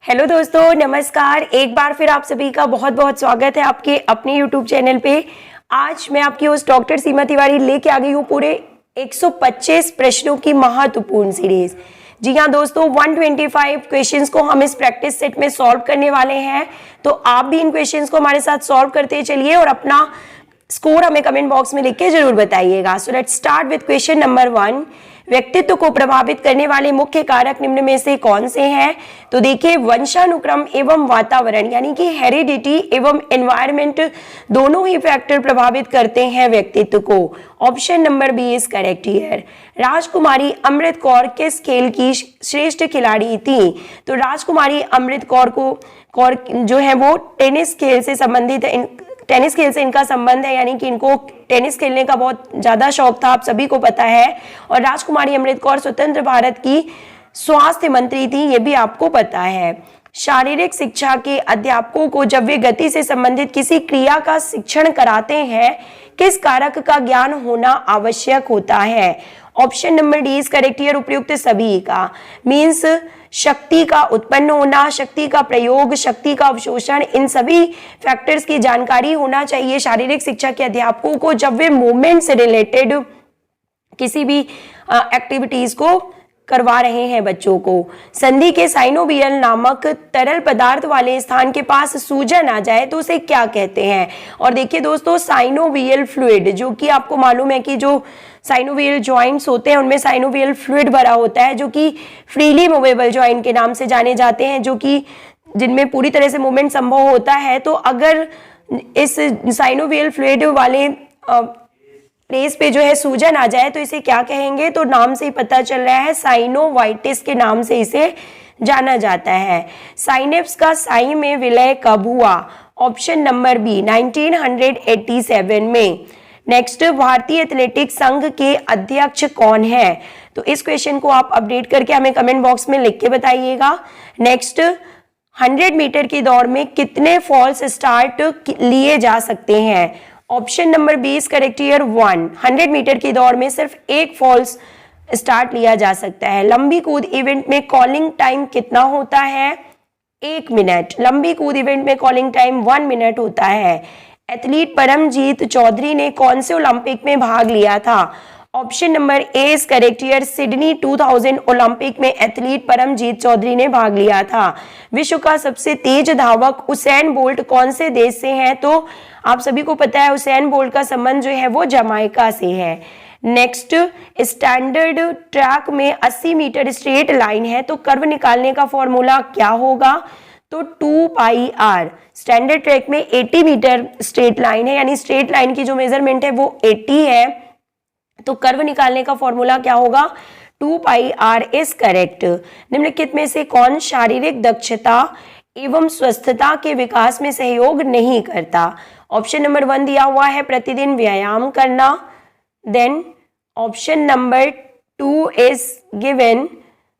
Hello दोस्तों, नमस्कार। एक बार फिर आप सभी का बहुत बहुत स्वागत है आपके अपने यूट्यूब चैनल पे। आज मैं आपकी होस्ट डॉक्टर सीमा तिवारी लेके आ गई हूँ पूरे 125 प्रश्नों की महत्वपूर्ण सीरीज। जी हाँ दोस्तों, 125 क्वेश्चंस को हम इस प्रैक्टिस सेट में सॉल्व करने वाले हैं। तो आप भी इन क्वेश्चंस को हमारे साथ सॉल्व करते चलिए और अपना स्कोर हमें कमेंट बॉक्स में लिख के जरूर बताइएगा। So let's start with question number 1। व्यक्तित्व को प्रभावित करने वाले मुख्य कारक निम्न में से कौन से हैं? तो देखिए, वंशानुक्रम एवं वातावरण यानी कि हेरिडिटी एवं एनवायरमेंट दोनों ही फैक्टर प्रभावित करते हैं व्यक्तित्व को। Option number B is correct here. Rajkumari Amrit Kaur किस खेल की श्रेष्ठ खिलाड़ी थी? तो राजकुमारी अमृत कौर जो है वो टेनिस खेल से संबंधित है। टेनिस खेल से इनका संबंध है, यानी कि इनको टेनिस खेलने का बहुत ज्यादा शौक था, आप सभी को पता है। और राजकुमारी अमृत कौर स्वतंत्र भारत की स्वास्थ्य मंत्री थी, ये भी आपको पता है। शारीरिक शिक्षा के अध्यापकों को जब वे गति से संबंधित किसी क्रिया का शिक्षण कराते हैं, किस कारक का ज्ञान होना आवश्यक होता है? Option number D is correct here. उपयुक्त सभी का मीन्स शक्ति का उत्पन्न होना, शक्ति का प्रयोग, शक्ति का अवशोषण, इन सभी फैक्टर्स की जानकारी होना चाहिए शारीरिक शिक्षा के अध्यापकों को जब वे मूवमेंट से रिलेटेड किसी भी एक्टिविटीज को करवा रहे हैं बच्चों को। संधि के साइनोवियल नामक तरल पदार्थ वाले स्थान के पास सूजन आ जाए तो उसे क्या कहते हैं? और देखिए दोस्तों, साइनोवियल फ्लूइड, जो कि आपको मालूम है कि जो साइनोवियल जॉइंट्स होते हैं उनमें साइनोवियल फ्लूइड भरा होता है, जो कि फ्रीली मूवेबल जॉइंट के नाम से जाने जाते हैं, जो कि जिनमें पूरी तरह से मूवमेंट संभव होता है। तो अगर इस साइनोवियल फ्लूइड वाले प्लेस पे जो है सूजन आ जाए तो इसे क्या कहेंगे? तो नाम से ही पता चल रहा है, साइनोवाइटिस के नाम से इसे जाना जाता है। साइनेप्स का साई में विलय कब हुआ? ऑप्शन नंबर बी 1987 में। नेक्स्ट, भारतीय एथलेटिक्स संघ के अध्यक्ष कौन है? तो इस क्वेश्चन को आप अपडेट करके हमें कमेंट बॉक्स में लिख के बताइएगा। नेक्स्ट, 100 मीटर की दौड़ में कितने फॉल्स स्टार्ट लिए जा सकते हैं? Option number B is correct here 1। 100 metre की दौड़ में सिर्फ एक फॉल्स स्टार्ट लिया जा सकता है। लंबी कूद इवेंट में कॉलिंग टाइम कितना होता है? 1 मिनट। लंबी कूद इवेंट में कॉलिंग टाइम 1 मिनट होता है। एथलीट परमजीत चौधरी ने कौन से ओलंपिक में भाग लिया था? Option number A is correct here. Sydney 2000 Olympic में एथलीट परमजीत चौधरी ने भाग लिया था। विश्व का सबसे तेज धावक उसेन बोल्ट कौन से देश से हैं? तो आप सभी को पता है उसेन बोल्ट का संबंध जो है वो जमाइका से है। नेक्स्ट, स्टैंडर्ड ट्रैक में 80 मीटर स्ट्रेट लाइन है, तो कर्व निकालने का फॉर्मूला क्या होगा? तो 2πr। स्टैंडर्ड ट्रैक में 80 मीटर स्ट्रेट लाइन है, यानी स्ट्रेट लाइन की जो मेजरमेंट है वो 80 है, तो कर्व निकालने का फॉर्मूला क्या होगा? 2πr is correct. निम्नलिखित में से कौन शारीरिक दक्षता एवं स्वस्थता के विकास में सहयोग नहीं करता? ऑप्शन नंबर 1 दिया हुआ है प्रतिदिन व्यायाम करना। Then option number 2 is given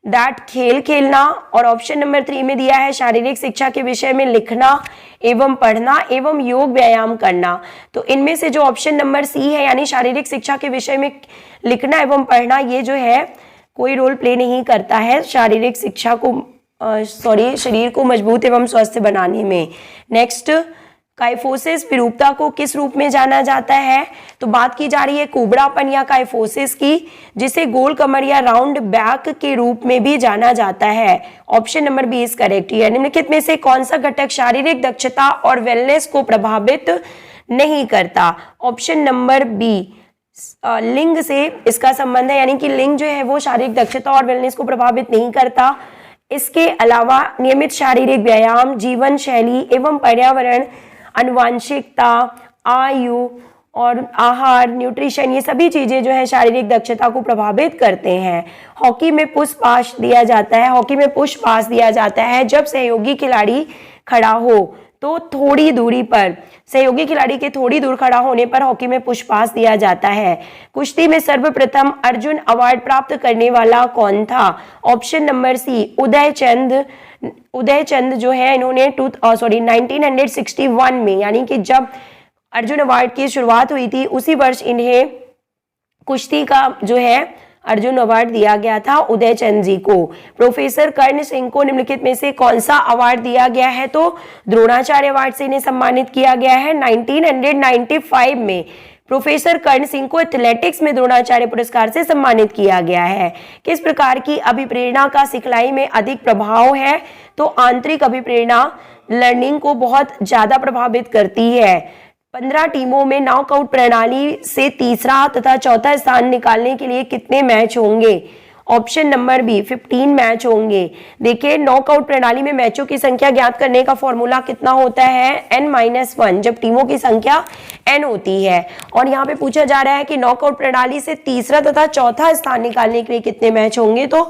that खेल खेलना। और ऑप्शन नंबर 3 में दिया है शारीरिक शिक्षा के विषय में लिखना एवं पढ़ना एवं योग व्यायाम करना। तो इनमें से जो ऑप्शन नंबर सी है, यानी शारीरिक शिक्षा के विषय में लिखना एवं पढ़ना, ये जो है कोई रोल प्ले नहीं करता है शारीरिक शिक्षा को शरीर को मजबूत एवं स्वस्थ बनाने में। नेक्स्ट, काइफोसिस विरूपता को किस रूप में जाना जाता है? तो बात की जा रही है कुबड़ापन या काइफोसिस की, जिसे गोल कमर या राउंड बैक के रूप में भी जाना जाता है। Option number B is correct here. निम्नलिखित में से कौन सा घटक शारीरिक दक्षता और वेलनेस को प्रभावित नहीं करता? ऑप्शन नंबर बी, लिंग से इसका संबंध है, यानी कि लिंग जो है वो शारीरिक दक्षता और वेलनेस को प्रभावित नहीं करता। इसके अलावा नियमित शारीरिक व्यायाम, जीवन शैली एवं पर्यावरण, आनुवांशिकता, आयु और आहार, न्यूट्रिशन, ये सभी चीजें जो है शारीरिक दक्षता को प्रभावित करते हैं। हॉकी में पुश पास दिया जाता है। हॉकी में पुश पास दिया जाता है जब सहयोगी खिलाड़ी खड़ा हो, तो थोड़ी दूरी पर, सहयोगी खिलाड़ी के थोड़ी दूर खड़ा होने पर हॉकी में पुश पास दिया जाता है। कुश्ती में सर्वप्रथम अर्जुन अवार्ड प्राप्त करने वाला कौन था? ऑप्शन नंबर सी, उदय चंद जो है इन्होंने 1961 में, यानी कि जब अर्जुन अवार्ड की शुरुआत हुई थी उसी वर्ष इन्हें कुश्ती का जो है अर्जुन अवार्ड दिया गया था उदय चंद जी को। प्रोफेसर कर्ण सिंह को निम्नलिखित में से कौन सा अवार्ड दिया गया है? तो द्रोणाचार्य अवार्ड से इन्हें सम्मानित किया गया है 1995 में। प्रोफेसर कर्ण सिंह को एथलेटिक्स में द्रोणाचार्य पुरस्कार से सम्मानित किया गया है। किस प्रकार की अभिप्रेरणा का सिखलाई में अधिक प्रभाव है? तो आंतरिक अभिप्रेरणा लर्निंग को बहुत ज्यादा प्रभावित करती है। 15 टीमों में नॉकआउट प्रणाली से तीसरा तथा चौथा स्थान निकालने के लिए कितने मैच होंगे? ऑप्शन नंबर बी 15 मैच होंगे। देखिए, नॉकआउट प्रणाली में मैचों की संख्या ज्ञात करने का फॉर्मूला कितना होता है? n-1, जब टीमों की संख्या n होती है। और यहाँ पे पूछा जा रहा है कि नॉकआउट प्रणाली से तीसरा तथा चौथा स्थान निकालने के लिए कितने मैच होंगे? तो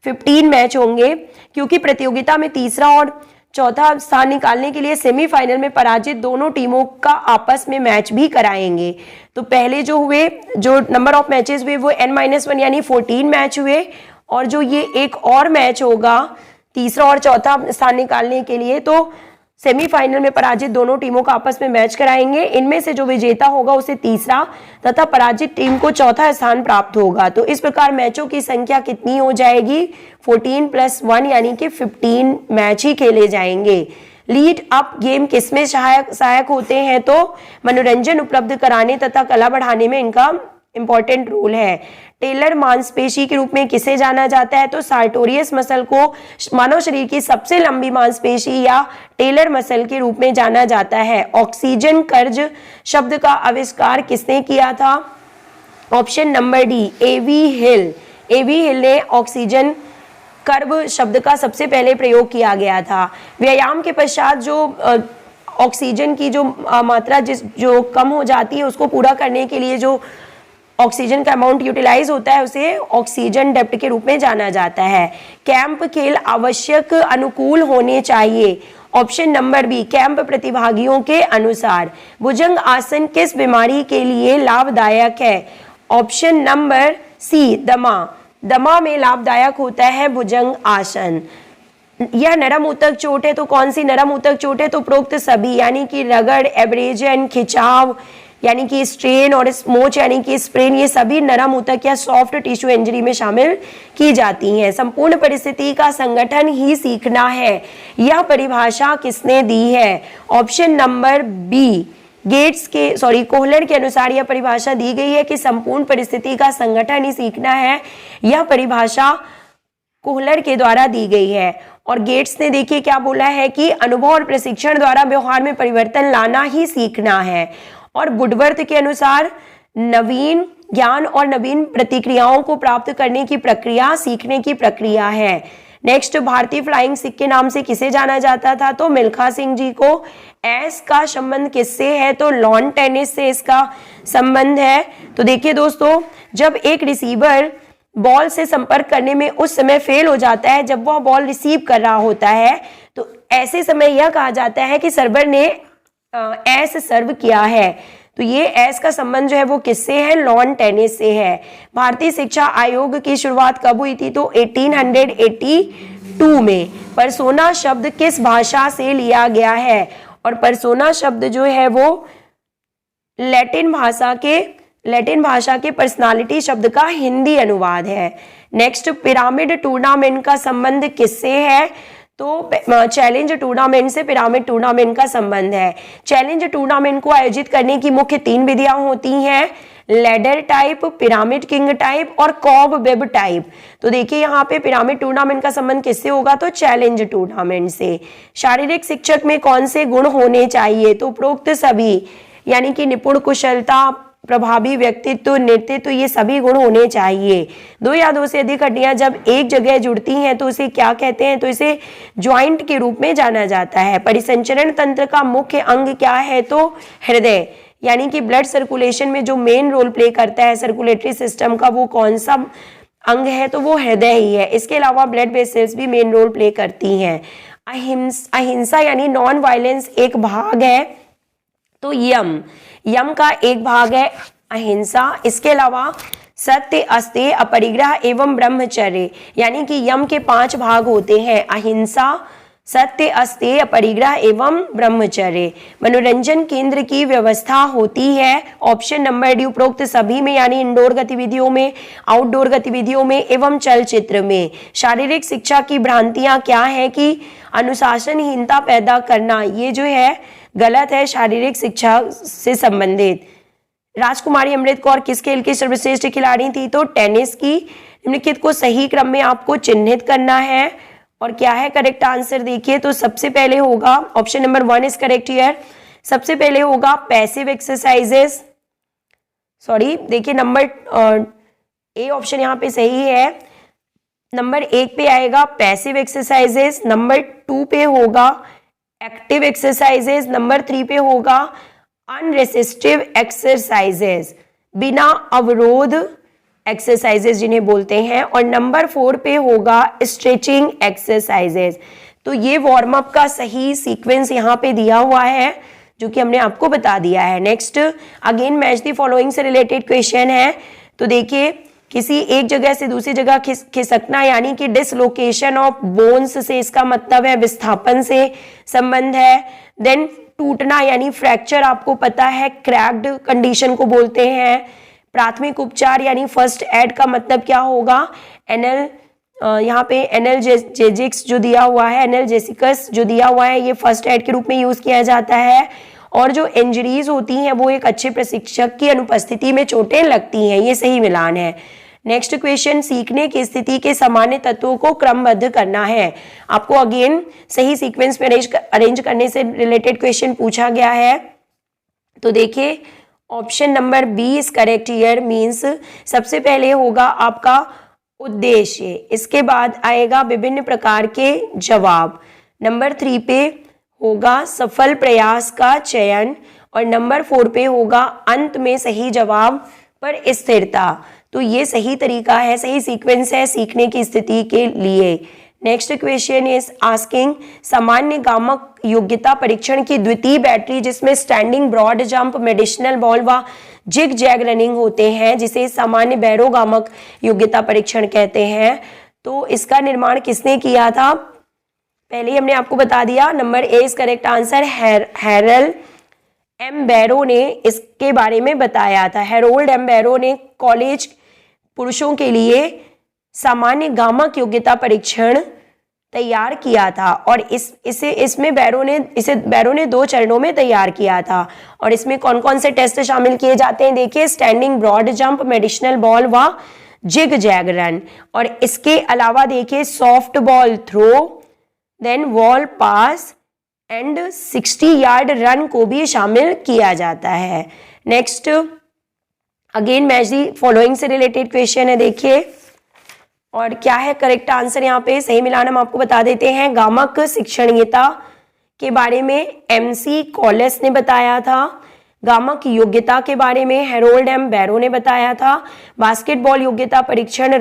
15 मैच होंगे, क्योंकि प्रतियोगिता में तीसरा और चौथा स्थान निकालने के लिए सेमीफाइनल में पराजित दोनों टीमों का आपस में मैच भी कराएंगे। तो पहले जो नंबर ऑफ मैचेस हुए वो n-1 यानी 14 मैच हुए, और जो ये एक और मैच होगा तीसरा और चौथा स्थान निकालने के लिए, तो सेमीफाइनल में पराजित दोनों टीमों का आपस में मैच कराएंगे। इनमें से जो विजेता होगा उसे तीसरा तथा पराजित टीम को चौथा स्थान प्राप्त होगा। तो इस प्रकार मैचों की संख्या कितनी हो जाएगी? 14 + 1 यानी कि 15 मैच ही खेले जाएंगे। लीड अप गेम किसमें सहायक होते हैं? तो मनोरंजन उपलब्ध कराने तथा कला बढ़ाने में इनका इंपॉर्टेंट रोल है। टेलर मांसपेशी के रूप में किसे जाना जाता है? तो सार्टोरियस मसल को मानव शरीर की सबसे लंबी मांसपेशी या टेलर मसल के रूप में जाना जाता है। ऑक्सीजन कर्ज शब्द का आविष्कार किसने किया था? ऑप्शन नंबर डी एवी हिल। एवी हिल ने ऑक्सीजन कर्व शब्द का सबसे पहले प्रयोग किया गया था। व्यायाम के पश्चात जो ऑक्सीजन की जो मात्रा जो कम हो जाती है, उसको पूरा करने के लिए जो ऑक्सीजन का अमाउंट यूटिलाइज होता है, उसे ऑक्सीजन डेप्थ के रूप में जाना जाता है। कैंप खेल आवश्यक अनुकूल होने चाहिए। ऑप्शन नंबर बी कैंप प्रतिभागियों के अनुसार। भुजंग आसन किस बीमारी के लिए लाभदायक है? ऑप्शन नंबर सी दमा। दमा में लाभदायक होता है भुजंग आसन। यह नरम ऊतक चोट है, तो कौन सी नरम ऊतक चोट है? तो उपरोक्त सभी, यानी कि रगड़, एब्रेजन, खिंचाव यानी कि स्ट्रेन और स्मोच यानी कि स्प्रेन, ये सभी नरम ऊतक या सॉफ्ट टिश्यू इंजरी में शामिल की जाती हैं। संपूर्ण परिस्थिति का संगठन ही सीखना है, यह परिभाषा किसने दी है? ऑप्शन नंबर बी कोहलर के अनुसार यह परिभाषा दी गई है कि संपूर्ण परिस्थिति का संगठन ही सीखना है। यह परिभाषा कोहलर के द्वारा दी गई है। और गेट्स ने देखिए क्या बोला है कि अनुभव और प्रशिक्षण द्वारा व्यवहार में परिवर्तन लाना ही सीखना है। और वुडवर्थ के अनुसार नवीन ज्ञान और नवीन प्रतिक्रियाओं को प्राप्त करने की प्रक्रिया सीखने की प्रक्रिया है। नेक्स्ट, भारतीय फ्लाइंग सिख के नाम से किसे जाना जाता था? तो मिल्खा सिंह जी को। एस का संबंध किससे है? तो लॉन टेनिस से इसका संबंध है। तो देखिए दोस्तों, जब एक रिसीवर बॉल से संपर्क करने में उस समय फेल हो जाता है जब वह बॉल रिसीव कर रहा होता है, तो ऐसे समय यह कहा जाता है कि सर्वर ने एस सर्व किया है। तो ये एस का संबंध जो है वो किससे है? लॉन टेनिस से है। भारतीय शिक्षा आयोग की शुरुआत कब हुई थी? तो 1882 में। पर्सोना शब्द किस भाषा से लिया गया है? और पर्सोना शब्द जो है वो लैटिन भाषा के पर्सनालिटी शब्द का हिंदी अनुवाद है। नेक्स्ट, पिरामिड टूर्नामेंट का संबंध किससे है? तो चैलेंज टूर्नामेंट से पिरामिड टूर्नामेंट का संबंध है। चैलेंज टूर्नामेंट को आयोजित करने की मुख्य 3 विधियां होती हैं, ladder type, pyramid king type और कॉब वेब टाइप। तो देखिए यहाँ पे पिरामिड टूर्नामेंट का संबंध किससे होगा? तो चैलेंज टूर्नामेंट से। शारीरिक शिक्षक में कौन से गुण होने चाहिए? तो उपरोक्त सभी, यानी कि निपुण, कुशलता, प्रभावी व्यक्तित्व, नेतृत्व, ये सभी गुण होने चाहिए। 2 या 2 से अधिक हड्डियां जब एक जगह जुड़ती हैं तो उसे क्या कहते हैं? तो इसे ज्वाइंट के रूप में जाना जाता है। परिसंचरण तंत्र का मुख्य अंग क्या है? तो हृदय, यानी कि ब्लड सर्कुलेशन में जो मेन रोल प्ले करता है सर्कुलेटरी सिस्टम का, वो कौन सा अंग है? तो वो हृदय ही है। इसके अलावा ब्लड वेसल्स भी मेन रोल प्ले करती हैं। अहिंसा यानी नॉन वायलेंस एक भाग है, तो यम का एक भाग है अहिंसा। इसके अलावा सत्य, अस्तेय, अपरिग्रह एवं ब्रह्मचर्य, यानी कि यम के 5 भाग होते हैं, अहिंसा, सत्य, अस्तेय, परिग्रह एवं ब्रह्मचर्य। मनोरंजन केंद्र की व्यवस्था होती है ऑप्शन नंबर डी उपरोक्त सभी में, यानी इंडोर गतिविधियों में, आउटडोर गतिविधियों में एवं चलचित्र में। शारीरिक शिक्षा की भ्रांतियां क्या है कि अनुशासनहीनता पैदा करना, ये जो है गलत है शारीरिक शिक्षा से संबंधित। राजकुमारी अमृत कौर किस खेल की सर्वश्रेष्ठ खिलाड़ी थी? तो टेनिस की। निम्नलिखित को सही क्रम में आपको चिन्हित करना है और क्या है करेक्ट आंसर देखिए। तो सबसे पहले होगा option number 1 is correct here. सबसे पहले होगा पैसिव एक्सरसाइजेस, सॉरी देखिए नंबर ए ऑप्शन यहाँ पे सही है। नंबर 1 पे आएगा पैसिव एक्सरसाइजेस, नंबर 2 पे होगा एक्टिव एक्सरसाइजेस, नंबर 3 पे होगा अनरेसिस्टिव एक्सरसाइजेस, बिना अवरोध एक्सरसाइजेस जिन्हें बोलते हैं, और नंबर 4 पे होगा स्ट्रेचिंग एक्सरसाइजेस। तो ये वार्म अप का सही सीक्वेंस यहाँ पे दिया हुआ है जो कि हमने आपको बता दिया है। Next again match the following से रिलेटेड क्वेश्चन है। तो देखिए किसी एक जगह से दूसरी जगह खिसकना यानी कि डिसलोकेशन ऑफ बोन्स से इसका मतलब है विस्थापन से संबंध है। देन टूटना यानी फ्रैक्चर आपको पता है क्रैक्ड कंडीशन को बोलते हैं। प्राथमिक उपचार यानी फर्स्ट एड का मतलब क्या होगा? यहाँ पे एनाल्जेसिक्स जो दिया हुआ है, एनाल्जेसिकस जो दिया हुआ है, ये फर्स्ट एड के रूप में यूज किया जाता है। और जो इंजरीज होती हैं वो एक अच्छे प्रशिक्षक की अनुपस्थिति में चोटें लगती हैं, ये सही मिलान है। नेक्स्ट क्वेश्चन, सीखने की स्थिति के सामान्य तत्वों को क्रमबद्ध करना है। आपको अगेन सही सीक्वेंस में अरेंज करने से रिलेटेड क्वेश्चन पूछा गया है। तो देखिए option number B is correct here, means सबसे पहले होगा आपका उद्देश्य, इसके बाद आएगा विभिन्न प्रकार के जवाब, नंबर 3 पे होगा सफल प्रयास का चयन, और नंबर 4 पे होगा अंत में सही जवाब पर स्थिरता। तो ये सही तरीका है, सही सीक्वेंस है सीखने की स्थिति के लिए। नेक्स्ट क्वेश्चन इज आस्किंग सामान्य गामक योग्यता परीक्षण की द्वितीय बैटरी जिसमें standing broad jump, medicinal ball व जिग जैग रनिंग होते हैं, जिसे सामान्य बैरोगामक योग्यता परीक्षण कहते हैं। तो इसका निर्माण किसने किया था? पहले ही हमने आपको बता दिया, number A is correct answer, Harold M Barrow ने इसके बारे में बताया था। हैरोल्ड एम बैरो ने कॉलेज पुरुषों के लिए सामान्य गामक योग्यता परीक्षण तैयार किया था, और इसमें बैरो ने 2 चरणों में तैयार किया था। और इसमें कौन कौन से टेस्ट शामिल किए जाते हैं? देखिए standing broad jump, medicinal ball व जिग जैग रन, और इसके अलावा देखिए soft ball throw, then wall pass and 60 yard run को भी शामिल किया जाता है। Next again match the following से रिलेटेड क्वेश्चन है, देखिए और क्या है करेक्ट आंसर यहाँ पे सही मिलान हम आपको बता देते हैं। गामक शिक्षणीयता के बारे में MC कॉलेस ने बताया था, गामक योग्यता के बारे में हैरोल्ड एम बैरो ने बताया था, बास्केटबॉल योग्यता परीक्षण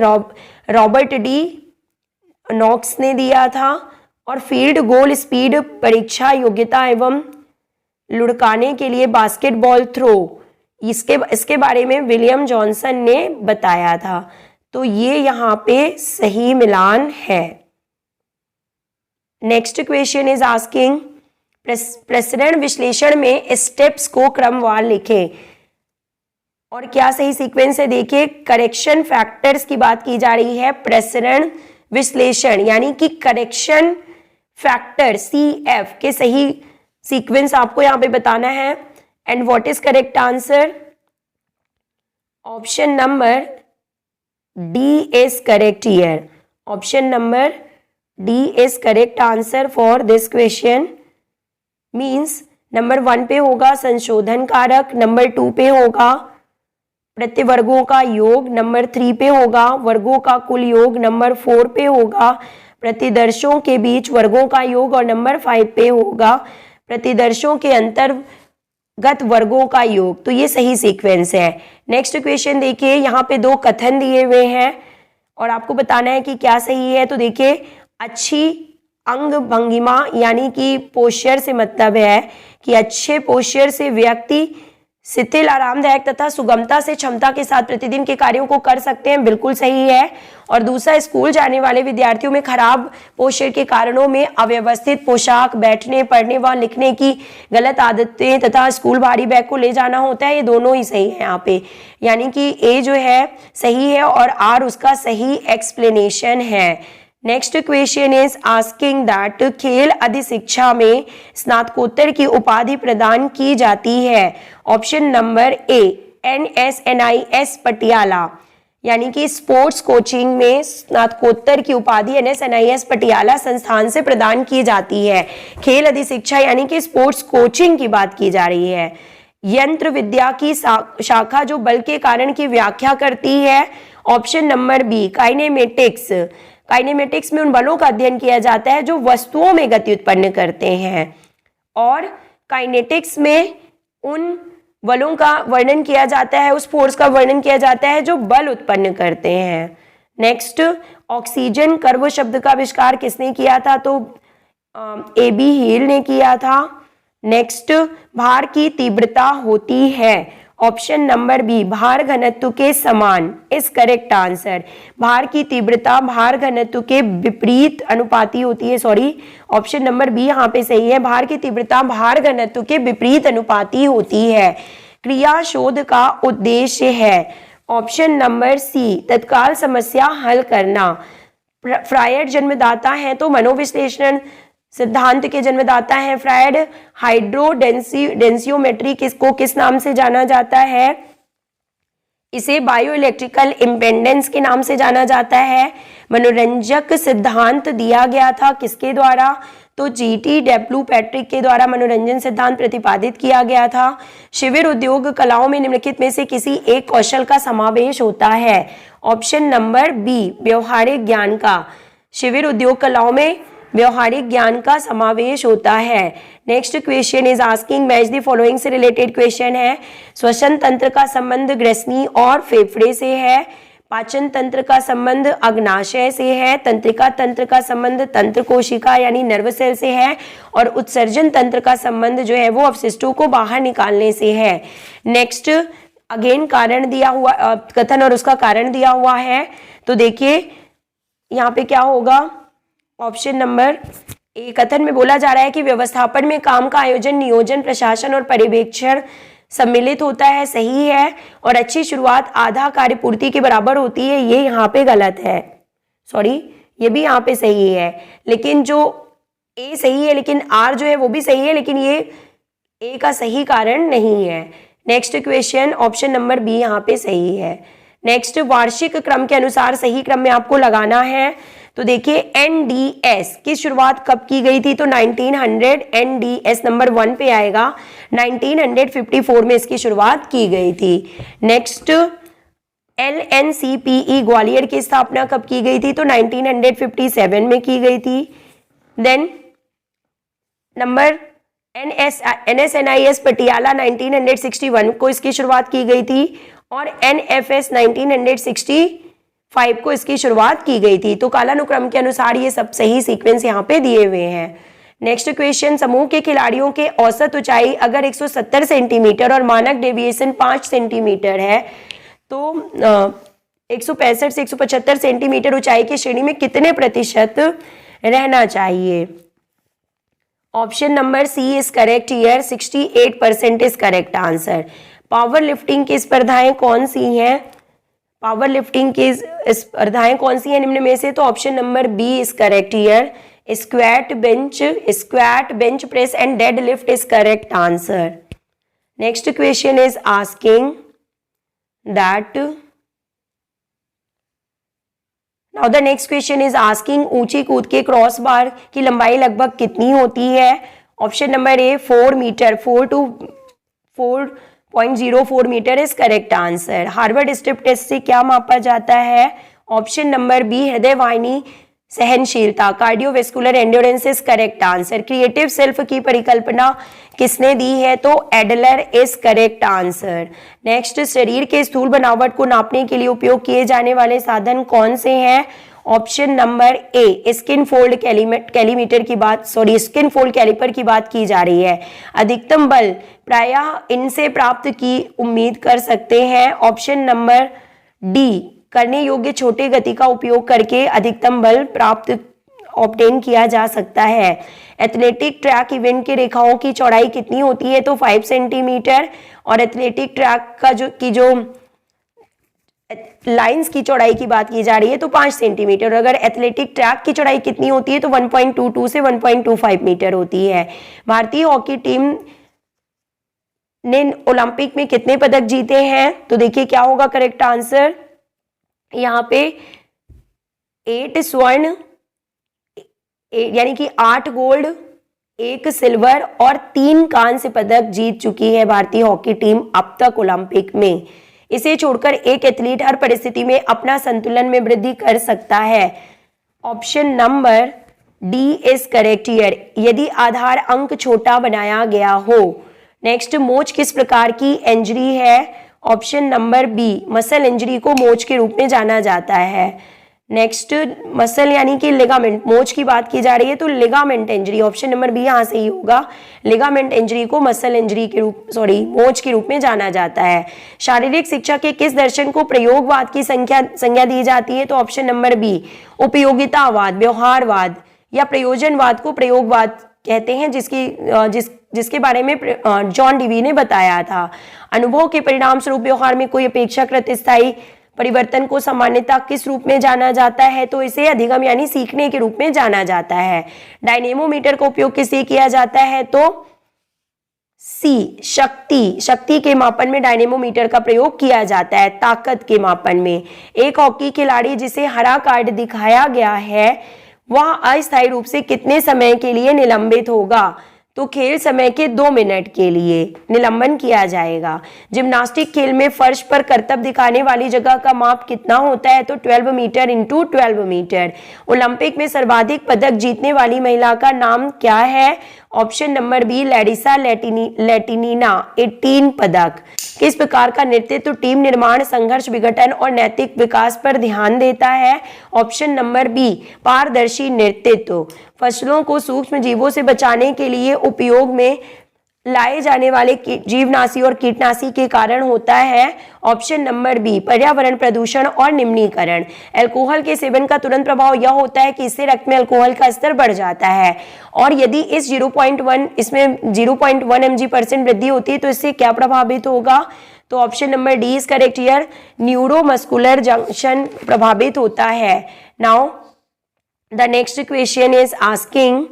रॉबर्ट डी नॉक्स ने दिया था, और फील्ड गोल स्पीड परीक्षा योग्यता एवं लुढ़काने के लिए बास्केटबॉल थ्रो इसके बारे में विलियम जॉनसन ने बताया था। तो ये यहाँ पे सही मिलान है। नेक्स्ट क्वेश्चन इज आस्किंग प्रसरण विश्लेषण में स्टेप्स को क्रमवार लिखें, और क्या सही सीक्वेंस है? देखिए करेक्शन फैक्टर्स की बात की जा रही है। प्रसरण विश्लेषण यानी कि करेक्शन फैक्टर CF के सही सीक्वेंस आपको यहाँ पे बताना है। And what is correct answer? Option number D is correct here. Option number D is correct answer for this question, means number 1 पे होगा संशोधन कारक, नंबर 2 पे होगा प्रतिवर्गों का योग, नंबर 3 पे होगा वर्गों का कुल योग, नंबर 4 पे होगा प्रतिदर्शों के बीच वर्गों का योग, और नंबर 5 पे होगा प्रतिदर्शों के अंतर्गत वर्गों का योग। तो ये सही सीक्वेंस है। नेक्स्ट क्वेश्चन देखिए, यहाँ पे 2 कथन दिए हुए हैं और आपको बताना है कि क्या सही है। तो देखिए अच्छी अंग भंगिमा यानी कि पोस्चर से मतलब है कि अच्छे पोस्चर से व्यक्ति शिथिल, आरामदायक तथा सुगमता से क्षमता के साथ प्रतिदिन के कार्यों को कर सकते हैं, बिल्कुल सही है। और दूसरा, स्कूल जाने वाले विद्यार्थियों में खराब पोषण के कारणों में अव्यवस्थित पोशाक, बैठने, पढ़ने व लिखने की गलत आदतें तथा स्कूल भारी बैग को ले जाना होता है, ये दोनों ही सही है यहाँ पे, यानी कि ए जो है सही है और आर उसका सही एक्सप्लेनेशन है। Next question is asking that खेल अधिशिक्षा में स्नातकोत्तर की उपाधि प्रदान की जाती है। ऑप्शन नंबर ए NSNIS पटियाला, यानी कि स्पोर्ट्स कोचिंग में स्नातकोत्तर की उपाधि NSNIS पटियाला संस्थान से प्रदान की जाती है। खेल अधिशिक्षा यानी कि स्पोर्ट्स कोचिंग की बात की जा रही है। यंत्र विद्या की शाखा जो बल के कारण की व्याख्या करती है। Option number B kinematics, kinematics में उन बलों का अध्ययन किया जाता है जो वस्तुओं में गति उत्पन्न करते हैं, और काइनेटिक्स में उन बलों का वर्णन किया जाता है, उस फोर्स का वर्णन किया जाता है जो बल उत्पन्न करते हैं। नेक्स्ट, ऑक्सीजन कर्व शब्द का आविष्कार किसने किया था? तो AB हील ने किया था। नेक्स्ट, भार की तीव्रता होती है, ऑप्शन नंबर बी भार घनत्व के समान इज करेक्ट आंसर। भार की तीव्रता भार घनत्व के विपरीत अनुपाती होती है, सॉरी ऑप्शन नंबर बी यहाँ पे सही है, भार की तीव्रता भार घनत्व के विपरीत अनुपाती होती है। क्रिया शोध का उद्देश्य है, ऑप्शन नंबर सी तत्काल समस्या हल करना। फ्रायड जन्मदाता है तो मनोविश्लेषण सिद्धांत के जन्मदाता हैं फ्रायड। हाइड्रोडेंसियोमेट्री किसको किस नाम से जाना जाता है? इसे बायो इलेक्ट्रिकल इम्पेडेंस के नाम से जाना जाता है। मनोरंजक सिद्धांत दिया गया था किसके द्वारा? तो GT पैट्रिक के द्वारा मनोरंजन सिद्धांत प्रतिपादित किया गया था। शिविर उद्योग कलाओं में निम्नलिखित में से किसी एक कौशल का समावेश होता है। ऑप्शन नंबर बी व्यवहारिक ज्ञान का। शिविर उद्योग कलाओं में व्यवहारिक ज्ञान का समावेश होता है। Next question is asking match the following से रिलेटेड क्वेश्चन है। श्वसन तंत्र का संबंध ग्रसनी और फेफड़े से है। पाचन तंत्र का संबंध अग्नाशय से है। तंत्रिका तंत्र का संबंध तंत्र कोशिका यानी नर्व सेल से है। और उत्सर्जन तंत्र का संबंध जो है वो अवशिष्टों को बाहर निकालने से है। नेक्स्ट, अगेन कारण दिया हुआ, कथन और उसका कारण दिया हुआ है। तो देखिए यहाँ पे क्या होगा, ऑप्शन नंबर ए कथन में बोला जा रहा है कि व्यवस्थापन में काम का आयोजन, नियोजन, प्रशासन और पर्यवेक्षण सम्मिलित होता है, सही है। और अच्छी शुरुआत आधा कार्य पूर्ति के बराबर होती है, ये यहाँ पे गलत है, सॉरी ये भी यहाँ पे सही है, लेकिन जो ए सही है लेकिन आर जो है वो भी सही है, लेकिन ये ए का सही कारण नहीं है। Next question, option number B यहाँ पे सही है। नेक्स्ट, वार्षिक क्रम के अनुसार सही क्रम में आपको लगाना है। तो देखिए NDS की शुरुआत कब की गई थी? तो 1900, NDS नंबर 1 पे आएगा। 1954 में इसकी शुरुआत की गई थी। नेक्स्ट, LNCPE ग्वालियर की स्थापना कब की गई थी? तो 1957 में की गई थी। देन नंबर NSNIS पटियाला 1961 को इसकी शुरुआत की गई थी और NFS 1965 को इसकी शुरुआत की गई थी। तो कालानुक्रम के अनुसार ये सब सही सीक्वेंस यहाँ पे दिए हुए हैं। नेक्स्ट क्वेश्चन, समूह के खिलाड़ियों के औसत ऊंचाई अगर 170 सेंटीमीटर और मानक डेविएशन 5 सेंटीमीटर है तो 165 से 175 सेंटीमीटर ऊंचाई की श्रेणी में कितने प्रतिशत रहना चाहिए? Option number C is correct here, 68% is correct answer. Power lifting की स्पर्धाएं कौन सी हैं? पावर लिफ्टिंग की स्पर्धाएं कौन सी हैं निम्न में से? तो option number B is correct here, squat, bench press and dead lift is correct answer. Next question is asking that, now the next question is asking ऊंची कूद के क्रॉस बार की लंबाई लगभग कितनी होती है? Option number A 4 metre, 4 to 4.04 metre is correct answer. Harvard strip test से क्या मापा जाता है? ऑप्शन नंबर बी हृदय वाहिनी सहनशीलता, cardiovascular endurance is correct answer. Creative self की परिकल्पना किसने दी है? तो Adler is correct answer. Next, शरीर के स्थूल बनावट को नापने के लिए उपयोग किए जाने वाले साधन कौन से हैं? Option number A skin fold calimeter की बात स्किन फोल्ड कैलिपर की बात की जा रही है। अधिकतम बल प्रायः इनसे प्राप्त की उम्मीद कर सकते हैं। ऑप्शन नंबर डी करने योग्य छोटे गति का उपयोग करके अधिकतम बल प्राप्त ऑब्टेन किया जा सकता है। एथलेटिक ट्रैक इवेंट की रेखाओं की चौड़ाई कितनी होती है? तो 5 सेंटीमीटर। और एथलेटिक ट्रैक का जो लाइंस की चौड़ाई की बात की जा रही है तो 5 सेंटीमीटर। अगर एथलेटिक ट्रैक की चौड़ाई कितनी होती है तो 1.22 से 1.25 मीटर होती है। भारतीय हॉकी टीम ने ओलंपिक में कितने पदक जीते हैं? तो देखिए क्या होगा करेक्ट आंसर। यहाँ पे 8 स्वर्ण यानी कि 8 गोल्ड, 1 सिल्वर और 3 कांस्य पदक जीत चुकी है भारतीय हॉकी टीम अब तक ओलंपिक में। इसे छोड़कर एक एथलीट हर परिस्थिति में अपना संतुलन में वृद्धि कर सकता है। Option number D is correct here, यदि आधार अंक छोटा बनाया गया हो। नेक्स्ट, मोच किस प्रकार की इंजरी है? Option number B muscle injury को मोच के रूप में जाना जाता है। नेक्स्ट, मसल यानी कि लिगामेंट, मोच की बात की जा रही है तो ligament injury, option number B यहाँ से ही होगा। लिगामेंट इंजरी को मसल इंजरी के रूप मोच के रूप में जाना जाता है। शारीरिक शिक्षा के किस दर्शन को प्रयोगवाद की संज्ञा दी जाती है? तो ऑप्शन नंबर बी उपयोगितावाद, व्यवहारवाद या प्रयोजनवाद को प्रयोगवाद कहते हैं, जिसके बारे में जॉन डीवी ने बताया था। अनुभव के परिणाम स्वरूप व्यवहार में कोई अपेक्षाकृत स्थायी परिवर्तन को सामान्यता किस रूप में जाना जाता है? तो इसे अधिगम यानी सीखने के रूप में जाना जाता है। डायनेमोमीटर का उपयोग किससे किया जाता है? तो सी शक्ति के मापन में डायनेमोमीटर का प्रयोग किया जाता है, ताकत के मापन में। एक हॉकी खिलाड़ी जिसे हरा कार्ड दिखाया गया है वह अस्थायी रूप से कितने समय के लिए निलंबित होगा? तो खेल समय के 2 मिनट के लिए निलंबन किया जाएगा। जिम्नास्टिक खेल में फर्श पर करतब दिखाने वाली जगह का माप कितना होता है? तो 12 मीटर इंटू 12 मीटर। ओलंपिक में सर्वाधिक पदक जीतने वाली महिला का नाम क्या है? Option number B Larisa Latynina, 18 पदक। किस प्रकार का नेतृत्व टीम निर्माण, संघर्ष विघटन और नैतिक विकास पर ध्यान देता है? ऑप्शन नंबर बी पारदर्शी नेतृत्व। फसलों को सूक्ष्म जीवों से बचाने के लिए उपयोग में लाए जाने वाले जीवनाशी और कीटनाशी के कारण होता है। ऑप्शन नंबर बी पर्यावरण प्रदूषण और निम्नीकरण। अल्कोहल के सेवन का तुरंत प्रभाव यह होता है कि इससे रक्त में अल्कोहल का स्तर बढ़ जाता है, और यदि इस 0.1 mg% वृद्धि होती है तो इससे क्या प्रभावित होगा? तो option number D is correct here, neuromuscular junction प्रभावित होता है। Now the next question is asking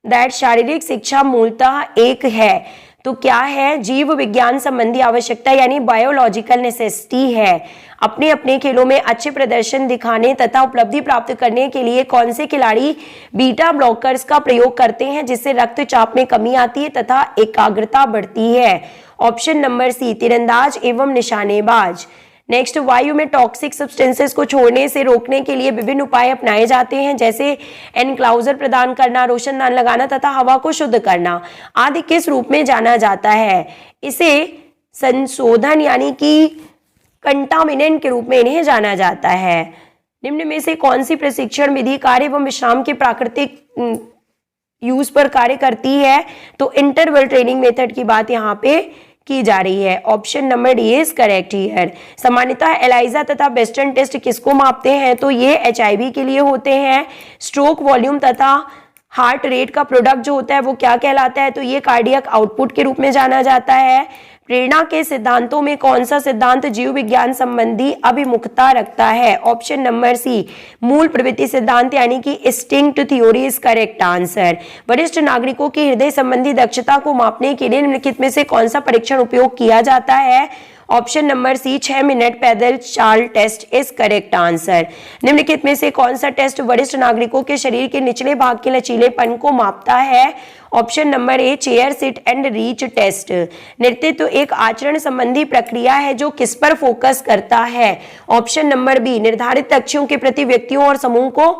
that शारीरिक शिक्षा मूलतः एक है, तो क्या है? जीव विज्ञान संबंधी आवश्यकता यानी बायोलॉजिकल नेसेसिटी है। अपने अपने खेलों में अच्छे प्रदर्शन दिखाने तथा उपलब्धि प्राप्त करने के लिए कौन से खिलाड़ी बीटा ब्लॉकर्स का प्रयोग करते हैं, जिससे रक्तचाप में कमी आती है तथा एकाग्रता बढ़ती है? ऑप्शन नंबर सी तीरंदाज एवं निशानेबाज। नेक्स्ट, वायु में टॉक्सिक सब्सटेंसेस को छोड़ने से रोकने के लिए विभिन्न उपाय अपनाए जाते हैं, जैसे एनक्लाउजर प्रदान करना, रोशनदान लगाना तथा हवा को शुद्ध करना आदि किस रूप में जाना जाता है? इसे संशोधन यानी कि कंटामिनेंट के रूप में इन्हें जाना जाता है। निम्न में से कौन सी प्रशिक्षण विधि कार्य एवं विश्राम के प्राकृतिक यूज पर कार्य करती है? तो इंटरवल ट्रेनिंग मेथड की बात यहाँ पे की जा रही है। Option number D is correct here. सामान्यतः एलाइजा तथा वेस्टर्न टेस्ट किसको मापते हैं? तो ये HIV के लिए होते हैं। स्ट्रोक वॉल्यूम तथा हार्ट रेट का प्रोडक्ट जो होता है वो क्या कहलाता है? तो ये कार्डियक आउटपुट के रूप में जाना जाता है। प्रेरणा के सिद्धांतों में कौन सा सिद्धांत जीव विज्ञान संबंधी अभिमुखता रखता है? ऑप्शन नंबर सी मूल प्रवृत्ति सिद्धांत यानी कि instinct theory is correct answer. वरिष्ठ नागरिकों की हृदय संबंधी दक्षता को मापने के लिए निम्नलिखित में से कौन सा परीक्षण उपयोग किया जाता है? ऑप्शन नंबर सी 6 मिनट पैदल चाल टेस्ट इज करेक्ट आंसर। निम्नलिखित में से कौन सा टेस्ट वरिष्ठ नागरिकों के शरीर के निचले भाग के लचीलेपन को मापता है? Option number A chair sit and reach test. नेतृत्व एक आचरण संबंधी प्रक्रिया है जो किस पर फोकस करता है? ऑप्शन नंबर बी निर्धारित लक्ष्यों के प्रति व्यक्तियों और समूह को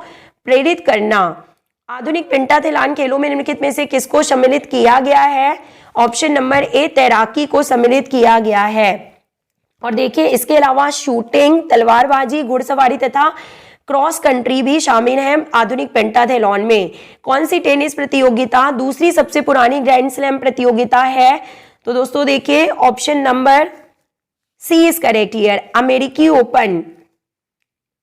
प्रेरित करना। आधुनिक पेंटाथेलॉन खेलों में निम्नलिखित में से किसको सम्मिलित किया गया है? ऑप्शन नंबर ए तैराकी को सम्मिलित किया गया है। और देखिए इसके अलावा शूटिंग, तलवारबाजी, घुड़सवारी तथा क्रॉस कंट्री भी शामिल है आधुनिक पेंटाथलॉन में। कौन सी टेनिस प्रतियोगिता दूसरी सबसे पुरानी ग्रैंड स्लैम प्रतियोगिता है? तो दोस्तों देखिए option number C is correct here, अमेरिकी ओपन,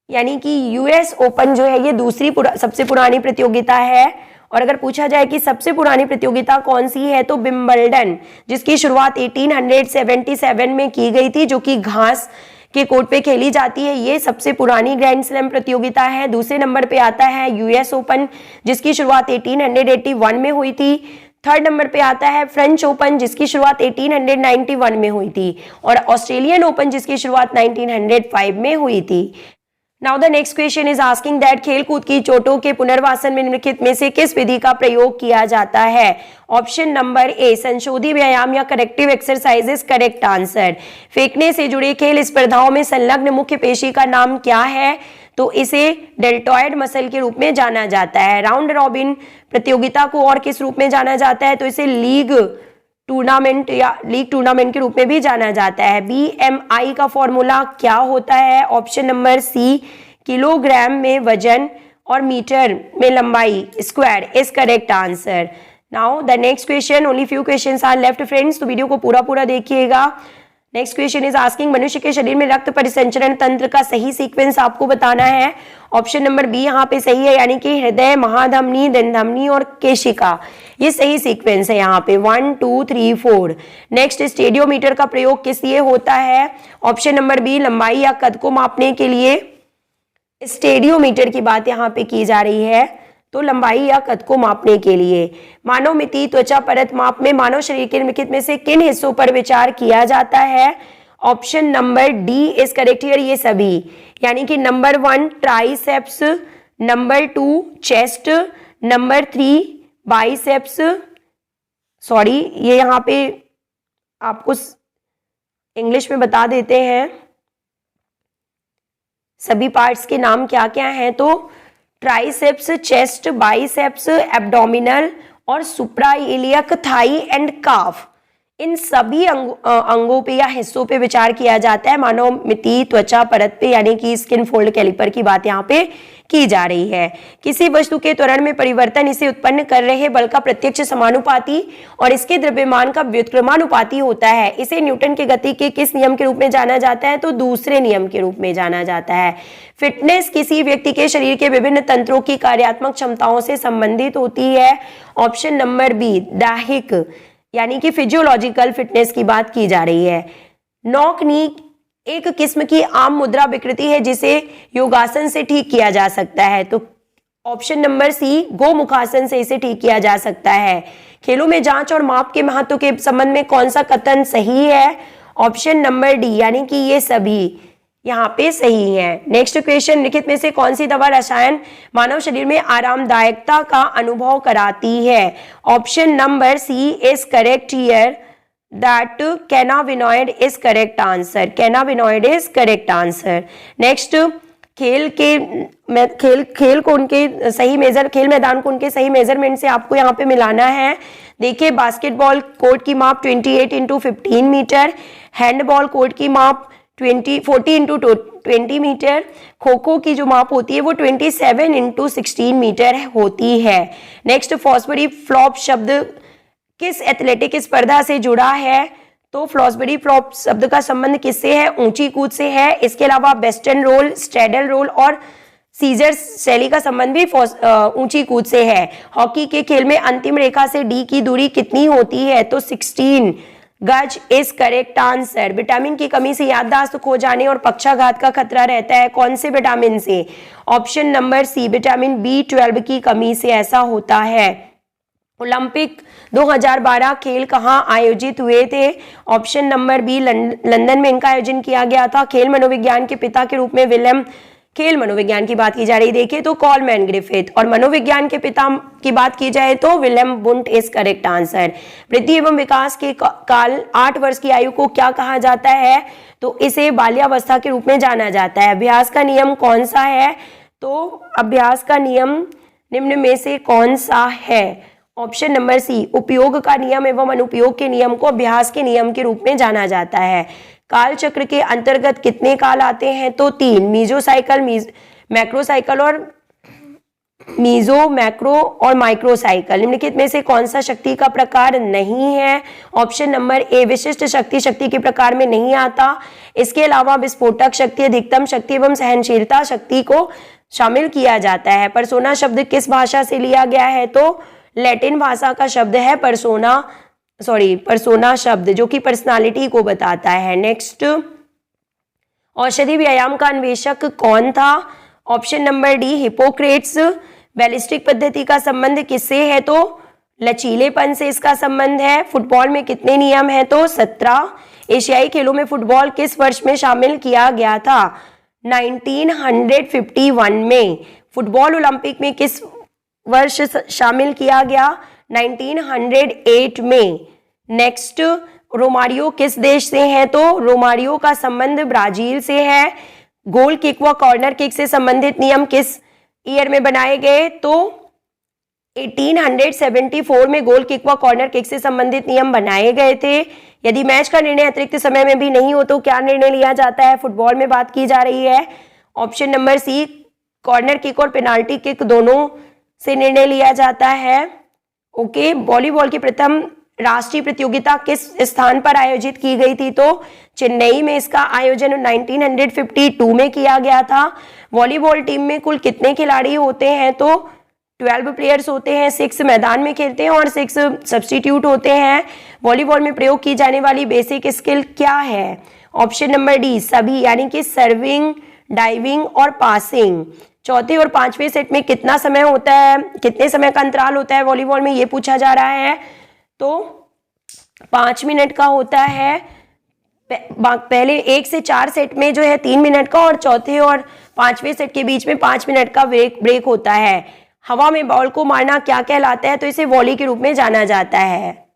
यानी कि यूएस ओपन जो है ये दूसरी सबसे पुरानी प्रतियोगिता है। और अगर पूछा जाए कि सबसे पुरानी प्रतियोगिता कौन सी है, तो विंबलडन, जिसकी शुरुआत 1877 में की गई थी, जो कि घास के कोर्ट पे खेली जाती है, ये सबसे पुरानी ग्रैंड स्लैम प्रतियोगिता है। दूसरे नंबर पे आता है यूएस ओपन, जिसकी शुरुआत 1881 में हुई थी। थर्ड नंबर पे आता है फ्रेंच ओपन, जिसकी शुरुआत 1891 में हुई थी, और ऑस्ट्रेलियन ओपन, जिसकी शुरुआत 1905 में हुई थी। Now the next question is asking that खेल कूद की चोटों के पुनर्वासन में निम्नलिखित में से किस विधि का प्रयोग किया जाता है? ऑप्शन नंबर ए, संशोधी व्यायाम या करेक्टिव एक्सरसाइजेस करेक्ट आंसर। फेंकने से जुड़े खेल स्पर्धाओं में संलग्न मुख्य पेशी का नाम क्या है? तो इसे डेल्टॉयड मसल के रूप में जाना जाता है। राउंड रॉबिन प्रतियोगिता को और किस रूप में जाना जाता है? तो इसे लीग टूर्नामेंट या लीग टूर्नामेंट के रूप में भी जाना जाता है। BMI का फॉर्मूला क्या होता है? ऑप्शन नंबर सी, किलोग्राम में वजन और मीटर में लंबाई square is correct answer. Now the next question, only few questions are left friends, तो वीडियो को पूरा देखिएगा। नेक्स्ट क्वेश्चन इज आस्किंग मनुष्य के शरीर में रक्त परिसंचरण तंत्र का सही सीक्वेंस आपको बताना है। ऑप्शन नंबर बी यहाँ पे सही है, यानी कि हृदय, महाधमनी, दंधमनी और केशिका, ये सही सीक्वेंस है यहाँ पे 1 2 3 4। नेक्स्ट, स्टेडियोमीटर का प्रयोग किस लिए होता है? ऑप्शन नंबर बी, लंबाई या कद को मापने के लिए स्टेडियोमीटर की बात यहाँ पे की जा रही है, तो लंबाई या कद को मापने के लिए। मानव मिति त्वचा परत माप में मानव शरीर के निम्नलिखित में से किन हिस्सों पर विचार किया जाता है? Option number D is correct here, ये सभी, यानी कि number 1 triceps, number 2 chest, number 3 biceps, sorry ये यहाँ पे आपको इंग्लिश में बता देते हैं सभी पार्ट्स के नाम क्या क्या हैं। तो ट्राइसेप्स, चेस्ट, बाइसेप्स, एब्डोमिनल और सुप्राइलियक, थाई एंड काफ, इन सभी अंगों पे या हिस्सों पे विचार किया जाता है मानव मिति त्वचा परत पे, यानी कि स्किन फोल्ड कैलिपर की बात यहाँ पे की जा रही है। किसी वस्तु के त्वरण में परिवर्तन इसे उत्पन्न कर रहे बल का प्रत्यक्ष समानुपाती और इसके द्रव्यमान का व्युत्क्रमानुपाती होता है। इसे न्यूटन के गति के किस नियम के रूप में जाना जाता है? तो दूसरे नियम के रूप में जाना जाता है। फिटनेस किसी व्यक्ति के शरीर के विभिन्न तंत्रों की कार्यात्मक क्षमताओं से संबंधित होती है। ऑप्शन नंबर बी, दैहिक, यानी कि फिजियोलॉजिकल फिटनेस की बात की जा रही है। नॉक नी एक किस्म की आम मुद्रा विकृति है जिसे योगासन से ठीक किया जा सकता है, तो ऑप्शन नंबर सी, गोमुखासन से इसे ठीक किया जा सकता है। खेलों में जांच और माप के महत्व के संबंध में कौन सा कथन सही है? ऑप्शन नंबर डी, यानी कि ये सभी यहाँ पे सही है। नेक्स्ट क्वेश्चन, लिखित में से कौन सी दवा रसायन मानव शरीर में आरामदायकता का अनुभव कराती है? Option number C is correct here, that cannabinoid is correct answer. Cannabinoid is correct answer. Next, खेल मैदान को उनके सही मेजरमेंट से आपको यहाँ पे मिलाना है। देखिए बास्केटबॉल कोर्ट की माप 28 × 15 मीटर, हैंडबॉल कोर्ट की माप 40 × 20 मीटर, खो खो की जो माप होती है वो 27 × 16 मीटर होती है। नेक्स्ट, फॉस्बरी फ्लॉप शब्द किस एथलेटिक स्पर्धा से जुड़ा है? तो फ्लॉसबरी फ्लॉप शब्द का संबंध किससे है? ऊंची कूद से है। इसके अलावा वेस्टर्न रोल, स्ट्रैडल रोल और सीजर शैली का संबंध भी ऊंची कूद से है। हॉकी के खेल में अंतिम रेखा से डी की दूरी कितनी होती है? तो 16 गज इज करेक्ट आंसर। विटामिन की कमी से याददाश्त खो जाने और पक्षाघात का खतरा रहता है, कौन से विटामिन से? ऑप्शन नंबर सी, विटामिन B12 की कमी से ऐसा होता है। ओलंपिक 2012 खेल कहाँ आयोजित हुए थे? ऑप्शन नंबर बी, लंदन में इनका आयोजन किया गया था। खेल मनोविज्ञान के पिता के रूप में विलियम, खेल मनोविज्ञान की बात की जा रही देखिए तो कॉलमैन ग्रिफिथ, और मनोविज्ञान के पिता की बात की जाए तो William Wundt is correct answer. वृद्धि एवं विकास के काल 8 वर्ष की आयु को क्या कहा जाता है? तो इसे बाल्यावस्था के रूप में जाना जाता है। अभ्यास का नियम कौन सा है? तो अभ्यास का नियम निम्न में से कौन सा है? ऑप्शन नंबर सी, उपयोग का नियम एवं अनुपयोग के नियम को अभ्यास के नियम के रूप में जाना जाता है। काल चक्र के अंतर्गत कितने काल आते हैं? तो 3, मीजोसाइकिल, मैक्रोसाइकिल और मीजो, मैक्रो और माइक्रोसाइकिल। निम्नलिखित में से कौन सा शक्ति का प्रकार नहीं है? ऑप्शन नंबर ए, विशिष्ट शक्ति शक्ति के प्रकार में नहीं आता। इसके अलावा विस्फोटक शक्ति, अधिकतम शक्ति एवं सहनशीलता शक्ति को शामिल किया जाता है। परसोना शब्द किस भाषा से लिया गया है? तो लैटिन भाषा का शब्द है परसोना शब्द, जो कि पर्सनालिटी को बताता है। नेक्स्ट, औषधि व्यायाम का अन्वेषक कौन था? Option number D, Hippocrates. Ballistic पद्धति का संबंध किससे है? तो लचीलेपन से इसका संबंध है। फुटबॉल में कितने नियम हैं? तो 17। एशियाई खेलों में फुटबॉल किस वर्ष में शामिल किया गया था? 1951 में। फुटबॉल ओलंपिक में किस वर्ष शामिल किया गया? 1908 में। नेक्स्ट, रोमारियो किस देश से है? तो रोमारियो का संबंध ब्राजील से है। गोल किक व कॉर्नर किक से संबंधित नियम किस ईयर में बनाए गए? तो 1874 में गोल किक व कॉर्नर किक से संबंधित नियम बनाए गए थे। यदि मैच का निर्णय अतिरिक्त समय में भी नहीं हो तो क्या निर्णय लिया जाता है? फुटबॉल में बात की जा रही है। Option number C, corner kick और पेनाल्टी किक दोनों से निर्णय लिया जाता है। ओके, वॉलीबॉल की प्रथम राष्ट्रीय प्रतियोगिता किस स्थान पर आयोजित की गई थी? तो चेन्नई में इसका आयोजन 1952 में किया गया था। वॉलीबॉल टीम में कुल कितने खिलाड़ी होते हैं? तो 12 प्लेयर्स होते हैं। 6 मैदान में खेलते हैं और 6 सब्स्टिट्यूट होते हैं। वॉलीबॉल में प्रयोग की जाने वाली बेसिक स्किल क्या है? ऑप्शन नंबर डी, सभी, यानी कि सर्विंग, डाइविंग और पासिंग। चौथे और पांचवें सेट में कितना समय होता है, कितने समय का अंतराल होता है वॉलीबॉल में, ये पूछा जा रहा है। तो 5 मिनट का होता है। पहले 1 से 4 सेट में जो है 3 मिनट का, और चौथे और पांचवें सेट के बीच में 5 मिनट का ब्रेक होता है। हवा में बॉल को मारना क्या कहलाता है? तो इसे वॉली के रूप में जाना जाता है।